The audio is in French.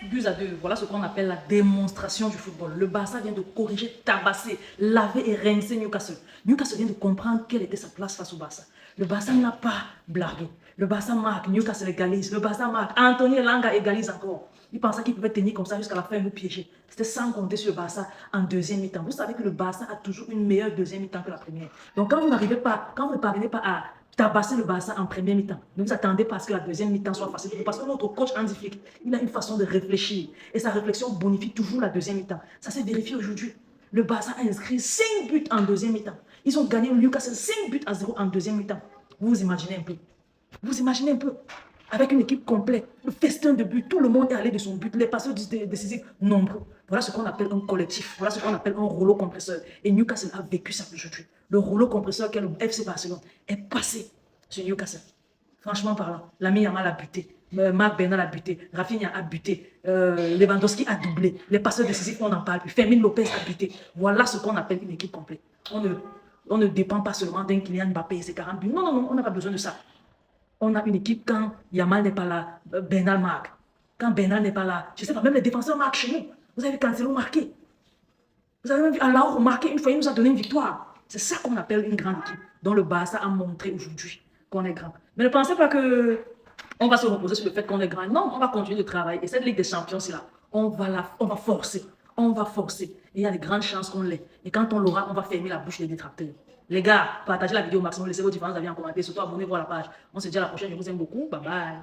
5 buts à 2. Voilà ce qu'on appelle la démonstration du football. Le Barça vient de corriger, tabasser, laver et rincer Newcastle. Newcastle vient de comprendre quelle était sa place face au Barça. Le Barça n'a pas blagué. Le Barça marque, Newcastle égalise. Le Barça marque, Anthony Elanga égalise encore. Il pensait qu'il pouvait tenir comme ça jusqu'à la fin et nous piéger. C'était sans compter sur le Barça en deuxième mi-temps. Vous savez que le Barça a toujours une meilleure deuxième mi-temps que la première. Donc quand vous ne parvenez pas à tabasser le Barça en première mi-temps, ne vous attendez pas à ce que la deuxième mi-temps soit facile pour vous. Parce que notre coach Hansi Flick, il a une façon de réfléchir. Et sa réflexion bonifie toujours la deuxième mi-temps. Ça s'est vérifié aujourd'hui. Le Barça a inscrit 5 buts en deuxième mi-temps. Ils ont gagné Newcastle 5 buts à 0 en deuxième mi-temps. Vous imaginez un peu. Vous imaginez un peu. Avec une équipe complète, le festin de but, tout le monde est allé de son but, les passeurs décisifs nombreux. Voilà ce qu'on appelle un collectif, voilà ce qu'on appelle un rouleau compresseur. Et Newcastle a vécu ça aujourd'hui. Le rouleau compresseur qu'est le FC Barcelone est passé sur Newcastle. Franchement parlant, Lamine Yamal a buté, Marc Bernal a buté, Rafinha a buté, Lewandowski a doublé, les passeurs décisifs, on n'en parle plus, Fermin Lopez a buté. Voilà ce qu'on appelle une équipe complète. On ne dépend pas seulement d'un Kylian Mbappé et ses 40 buts. Non, non, non, on n'a pas besoin de ça. On a une équipe quand Yamal n'est pas là, Bernal marque. Quand Bernal n'est pas là, je ne sais pas, même les défenseurs marquent chez nous. Vous avez vu Cancelo marquer. Vous avez même vu Alao marquer une fois, il nous a donné une victoire. C'est ça qu'on appelle une grande équipe, dont le Barça a montré aujourd'hui qu'on est grand. Mais ne pensez pas que on va se reposer sur le fait qu'on est grand. Non, on va continuer de travailler. Et cette Ligue des Champions, c'est là. On va forcer. On va forcer. Et il y a de grandes chances qu'on l'ait. Et quand on l'aura, on va fermer la bouche des détracteurs. Les gars, partagez la vidéo au maximum, laissez vos différents avis en commentaire, surtout abonnez-vous à la page. On se dit à la prochaine, je vous aime beaucoup. Bye bye.